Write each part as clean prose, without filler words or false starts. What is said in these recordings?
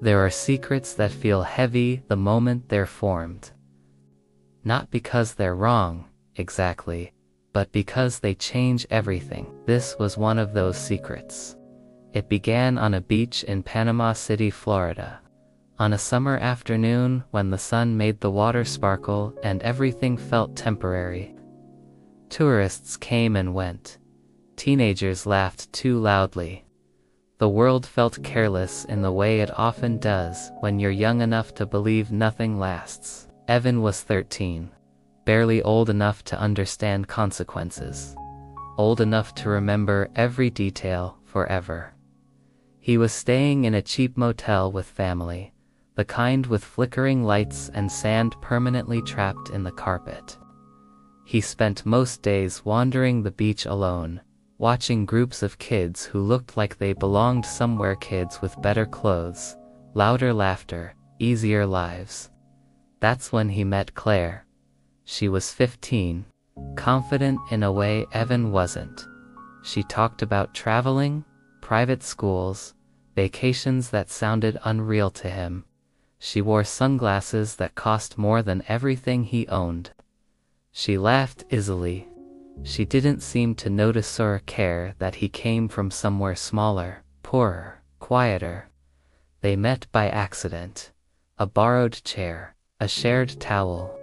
There are secrets that feel heavy the moment they're formed. Not because they're wrong, exactly, but because they change everything. This was one of those secrets. It began on a beach in Panama City, Florida. On a summer afternoon when the sun made the water sparkle and everything felt temporary. Tourists came and went. Teenagers laughed too loudly. The world felt careless in the way it often does when you're young enough to believe nothing lasts. Evan was 13, barely old enough to understand consequences, old enough to remember every detail forever. He was staying in a cheap motel with family, the kind with flickering lights and sand permanently trapped in the carpet. He spent most days wandering the beach alone, watching groups of kids who looked like they belonged somewhere, kids with better clothes, louder laughter, easier lives. That's when he met Claire. She was 15, confident in a way Evan wasn't. She talked about traveling, private schools, vacations that sounded unreal to him. She wore sunglasses that cost more than everything he owned. She laughed easily. She didn't seem to notice or care that he came from somewhere smaller, poorer, quieter. They met by accident. A borrowed chair, a shared towel,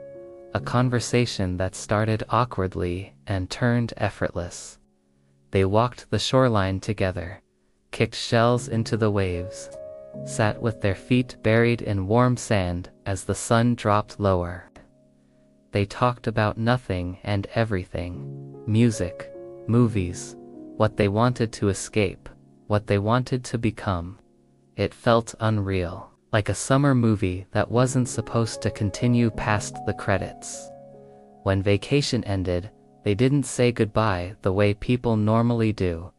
a conversation that started awkwardly and turned effortless. They walked the shoreline together, kicked shells into the waves, sat with their feet buried in warm sand as the sun dropped lower. They talked about nothing and everything: music, movies, what they wanted to escape, what they wanted to become. It felt unreal, like a summer movie that wasn't supposed to continue past the credits. When vacation ended, they didn't say goodbye the way people normally do.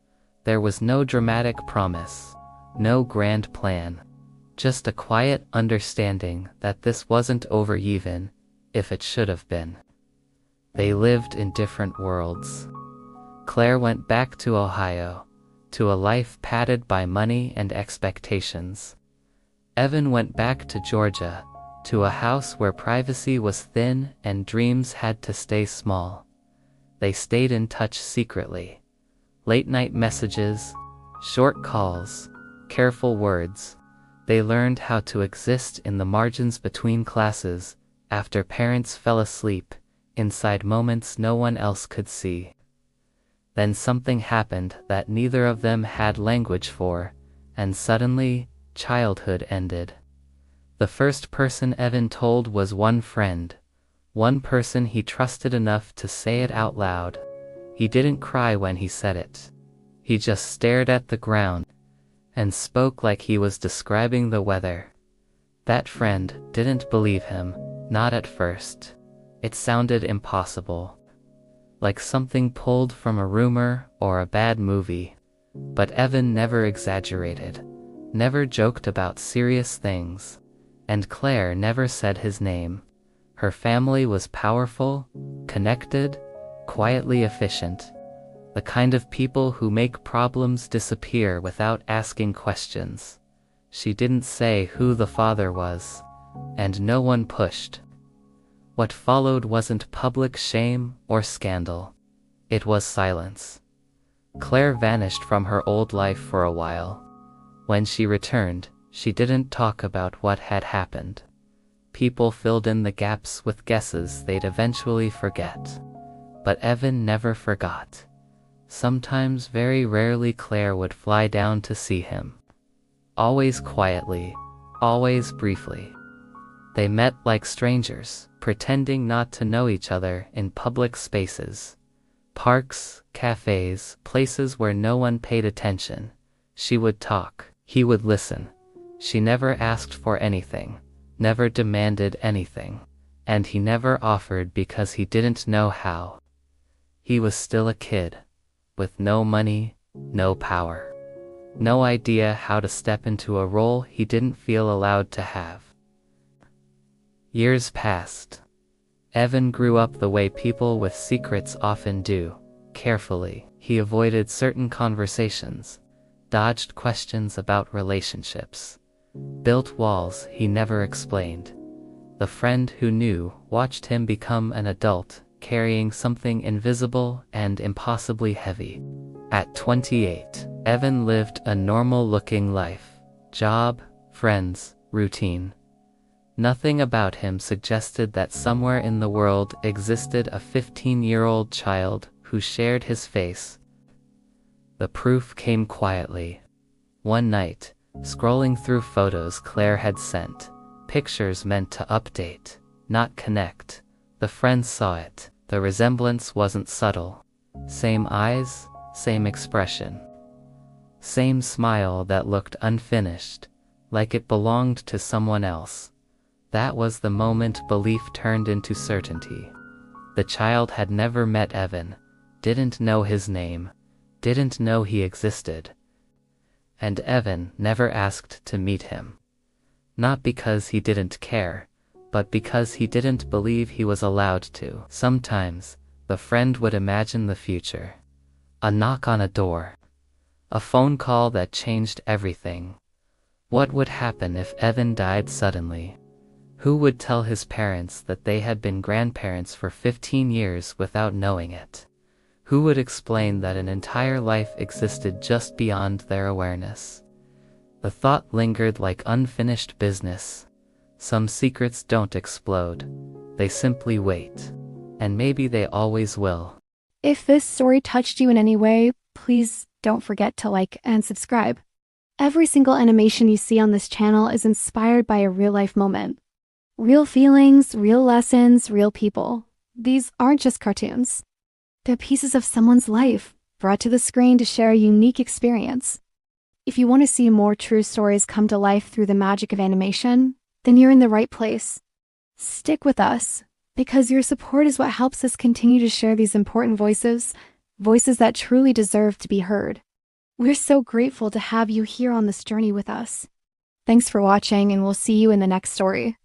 There was no dramatic promise, no grand plan, just a quiet understanding that this wasn't over even if it should have been. They lived in different worlds. Claire went back to Ohio, to a life padded by money and expectations. Evan went back to Georgia, to a house where privacy was thin and dreams had to stay small. They stayed in touch secretly. Late-night messages, short calls, careful words. They learned how to exist in the margins between classes, after parents fell asleep, inside moments no one else could see. Then something happened that neither of them had language for, and suddenly, childhood ended. The first person Evan told was one friend, one person he trusted enough to say it out loud. He didn't cry when he said it. He just stared at the ground and spoke like he was describing the weather. That friend didn't believe him, not at first. It sounded impossible, like something pulled from a rumor or a bad movie. But Evan never exaggerated, never joked about serious things, and Claire never said his name. Her family was powerful, connected, quietly efficient, the kind of people who make problems disappear without asking questions. She didn't say who the father was, and no one pushed. What followed wasn't public shame or scandal. It was silence. Claire vanished from her old life for a while. When she returned, she didn't talk about what had happened. People filled in the gaps with guesses they'd eventually forget. But Evan never forgot. Sometimes, very rarely, Claire would fly down to see him. Always quietly, always briefly. They met like strangers, pretending not to know each other in public spaces. Parks, cafes, places where no one paid attention. She would talk, he would listen. She never asked for anything, never demanded anything, and he never offered because he didn't know how. He was still a kid, with no money, no power, no idea how to step into a role he didn't feel allowed to have. Years passed. Evan grew up the way people with secrets often do, carefully. He avoided certain conversations, dodged questions about relationships, built walls he never explained. The friend who knew watched him become an adult, carrying something invisible and impossibly heavy. At 28, Evan lived a normal-looking life. Job, friends, routine. Nothing about him suggested that somewhere in the world existed a 15-year-old child who shared his face. The proof came quietly. One night, scrolling through photos Claire had sent, pictures meant to update, not connect. The friend saw it. The resemblance wasn't subtle. Same eyes, same expression. Same smile that looked unfinished, like it belonged to someone else. That was the moment belief turned into certainty. The child had never met Evan, didn't know his name, didn't know he existed. And Evan never asked to meet him. Not because he didn't care, but because he didn't believe he was allowed to. Sometimes, the friend would imagine the future. A knock on a door. A phone call that changed everything. What would happen if Evan died suddenly? Who would tell his parents that they had been grandparents for 15 years without knowing it? Who would explain that an entire life existed just beyond their awareness? The thought lingered like unfinished business. Some secrets don't explode. They simply wait. And maybe they always will. If this story touched you in any way, please don't forget to like and subscribe. Every single animation you see on this channel is inspired by a real-life moment. Real feelings, real lessons, real people. These aren't just cartoons. They're pieces of someone's life, brought to the screen to share a unique experience. If you want to see more true stories come to life through the magic of animation, then you're in the right place. Stick with us, because your support is what helps us continue to share these important voices that truly deserve to be heard. We're so grateful to have you here on this journey with us. Thanks for watching, and we'll see you in the next story.